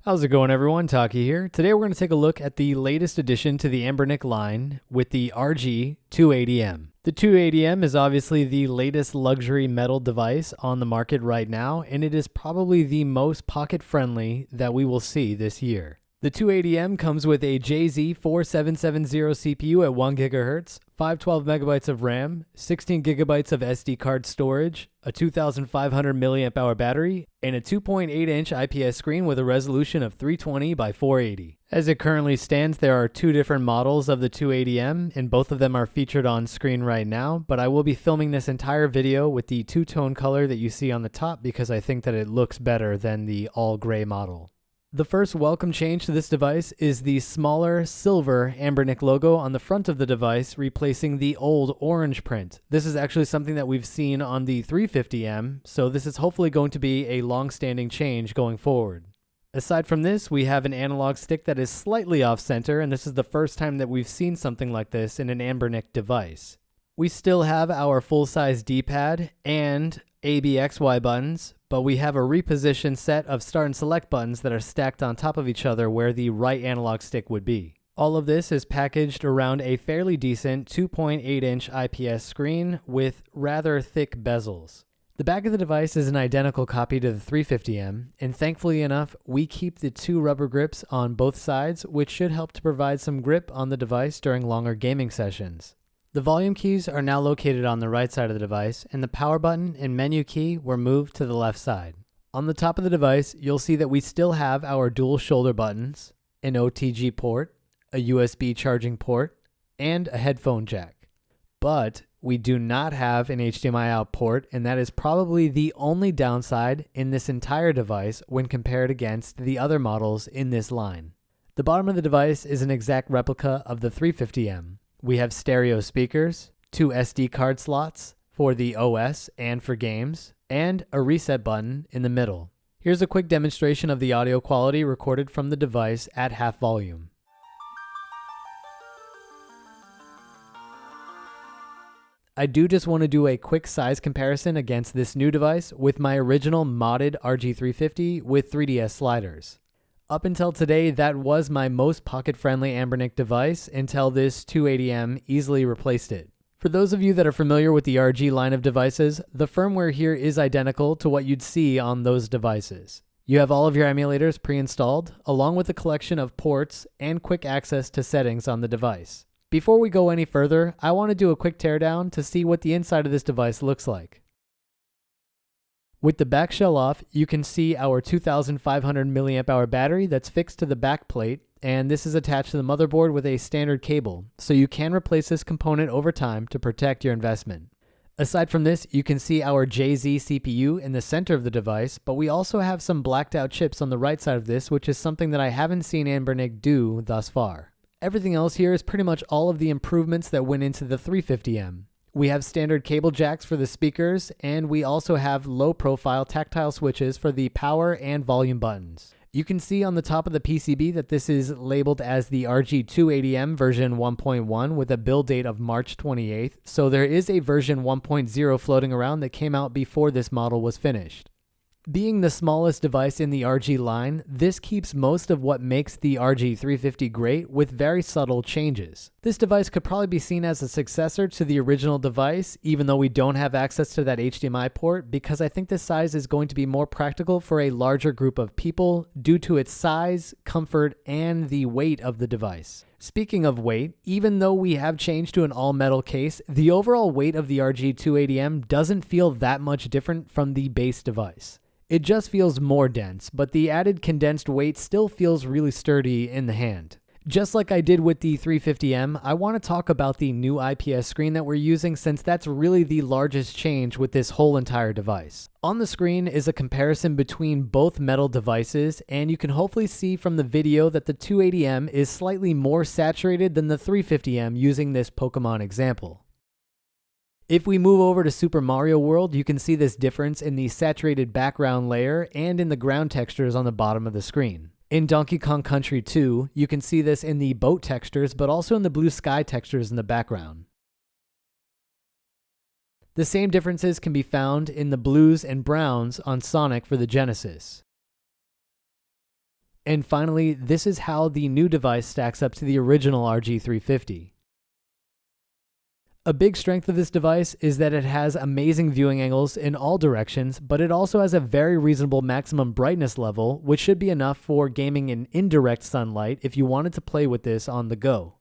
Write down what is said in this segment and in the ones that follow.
How's it going, everyone? Taki here. Today we're going to take a look at the latest addition to the Anbernic line with the RG280M. The 280M is obviously the latest luxury metal device on the market right now, and it is probably the most pocket-friendly that we will see this year. The 280M comes with a JZ4770 CPU at 1 GHz, 512 MB of RAM, 16 GB of SD card storage, a 2500 mAh battery, and a 2.8-inch IPS screen with a resolution of 320 by 480. As it currently stands, there are two different models of the 280M, and both of them are featured on screen right now, but I will be filming this entire video with the two-tone color that you see on the top because I think that it looks better than the all-gray model. The first welcome change to this device is the smaller silver Anbernic logo on the front of the device, replacing the old orange print. This is actually something that we've seen on the 350M, so this is hopefully going to be a long-standing change going forward. Aside from this, we have an analog stick that is slightly off-center, and this is the first time that we've seen something like this in an Anbernic device. We still have our full-size D-pad and ABXY buttons, but we have a repositioned set of start and select buttons that are stacked on top of each other where the right analog stick would be. All of this is packaged around a fairly decent 2.8-inch IPS screen with rather thick bezels. The back of the device is an identical copy to the 350M, and thankfully enough, we keep the two rubber grips on both sides, which should help to provide some grip on the device during longer gaming sessions. The volume keys are now located on the right side of the device, and the power button and menu key were moved to the left side. On the top of the device, you'll see that we still have our dual shoulder buttons, an OTG port, a USB charging port, and a headphone jack. But we do not have an HDMI out port, and that is probably the only downside in this entire device when compared against the other models in this line. The bottom of the device is an exact replica of the 350M. We have stereo speakers, two SD card slots for the OS and for games, and a reset button in the middle. Here's a quick demonstration of the audio quality recorded from the device at half volume. I do just want to do a quick size comparison against this new device with my original modded RG350 with 3DS sliders. Up until today, that was my most pocket-friendly Anbernic device until this 280M easily replaced it. For those of you that are familiar with the RG line of devices, the firmware here is identical to what you'd see on those devices. You have all of your emulators pre-installed, along with a collection of ports and quick access to settings on the device. Before we go any further, I want to do a quick teardown to see what the inside of this device looks like. With the back shell off, you can see our 2500 mAh battery that's fixed to the back plate, and this is attached to the motherboard with a standard cable, so you can replace this component over time to protect your investment. Aside from this, you can see our JZ CPU in the center of the device, but we also have some blacked out chips on the right side of this, which is something that I haven't seen Anbernic do thus far. Everything else here is pretty much all of the improvements that went into the 350M. We have standard cable jacks for the speakers, and we also have low-profile tactile switches for the power and volume buttons. You can see on the top of the PCB that this is labeled as the RG280M version 1.1 with a build date of March 28th, so there is a version 1.0 floating around that came out before this model was finished. Being the smallest device in the RG line, this keeps most of what makes the RG350 great with very subtle changes. This device could probably be seen as a successor to the original device, even though we don't have access to that HDMI port, because I think this size is going to be more practical for a larger group of people due to its size, comfort, and the weight of the device. Speaking of weight, even though we have changed to an all-metal case, the overall weight of the RG280M doesn't feel that much different from the base device. It just feels more dense, but the added condensed weight still feels really sturdy in the hand. Just like I did with the 350M, I want to talk about the new IPS screen that we're using since that's really the largest change with this whole entire device. On the screen is a comparison between both metal devices, and you can hopefully see from the video that the 280M is slightly more saturated than the 350M using this Pokemon example. If we move over to Super Mario World, you can see this difference in the saturated background layer and in the ground textures on the bottom of the screen. In Donkey Kong Country 2, you can see this in the boat textures, but also in the blue sky textures in the background. The same differences can be found in the blues and browns on Sonic for the Genesis. And finally, this is how the new device stacks up to the original RG350. A big strength of this device is that it has amazing viewing angles in all directions, but it also has a very reasonable maximum brightness level, which should be enough for gaming in indirect sunlight if you wanted to play with this on the go.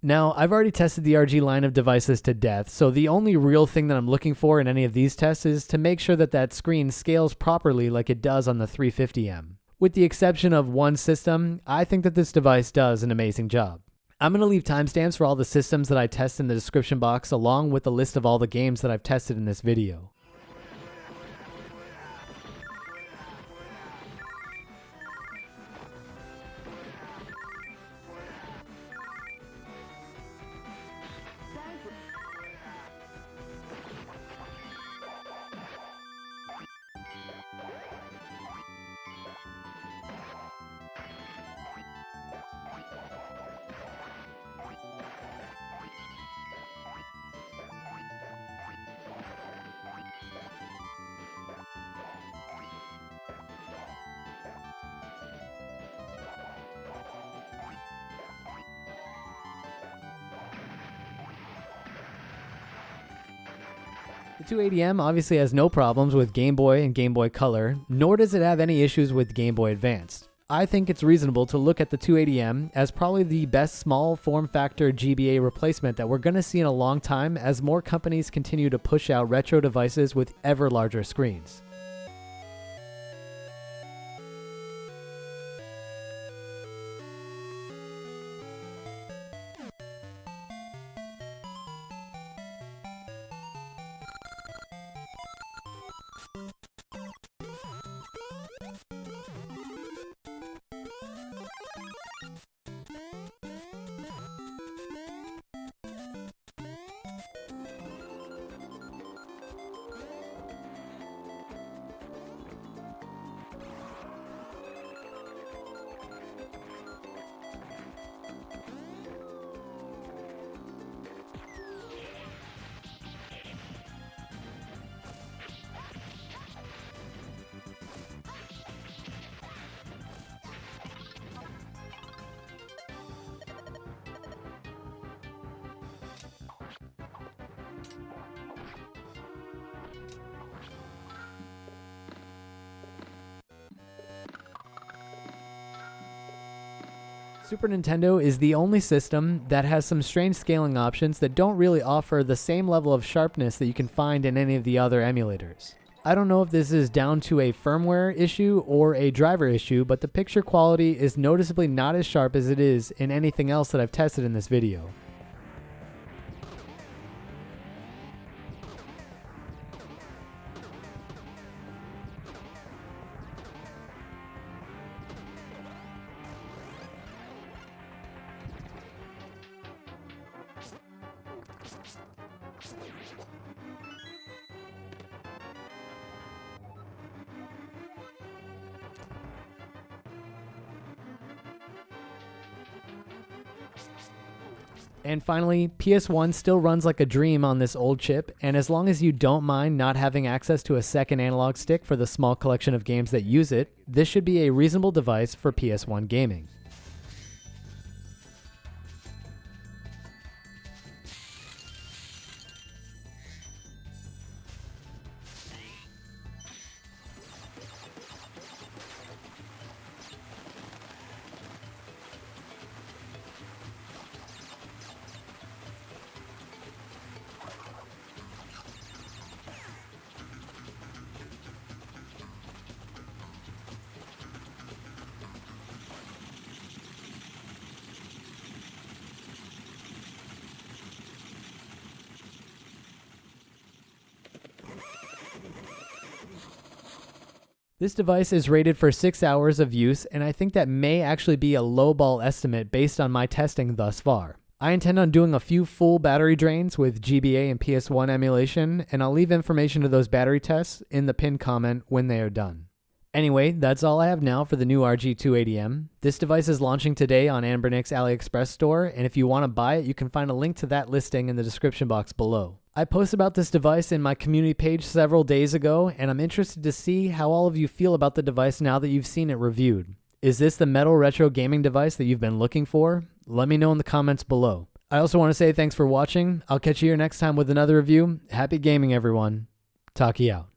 Now, I've already tested the RG line of devices to death, so the only real thing that I'm looking for in any of these tests is to make sure that that screen scales properly like it does on the 350M. With the exception of one system, I think that this device does an amazing job. I'm going to leave timestamps for all the systems that I test in the description box, along with a list of all the games that I've tested in this video. The 280M obviously has no problems with Game Boy and Game Boy Color, nor does it have any issues with Game Boy Advanced. I think it's reasonable to look at the 280M as probably the best small form factor GBA replacement that we're going to see in a long time as more companies continue to push out retro devices with ever larger screens. Super Nintendo is the only system that has some strange scaling options that don't really offer the same level of sharpness that you can find in any of the other emulators. I don't know if this is down to a firmware issue or a driver issue, but the picture quality is noticeably not as sharp as it is in anything else that I've tested in this video. And finally, PS1 still runs like a dream on this old chip, and as long as you don't mind not having access to a second analog stick for the small collection of games that use it, this should be a reasonable device for PS1 gaming. This device is rated for 6 hours of use, and I think that may actually be a lowball estimate based on my testing thus far. I intend on doing a few full battery drains with GBA and PS1 emulation, and I'll leave information to those battery tests in the pinned comment when they are done. Anyway, that's all I have now for the new RG280M. This device is launching today on Anbernic's AliExpress store, and if you want to buy it, you can find a link to that listing in the description box below. I posted about this device in my community page several days ago, and I'm interested to see how all of you feel about the device now that you've seen it reviewed. Is this the metal retro gaming device that you've been looking for? Let me know in the comments below. I also want to say thanks for watching. I'll catch you here next time with another review. Happy gaming, everyone. Taki out.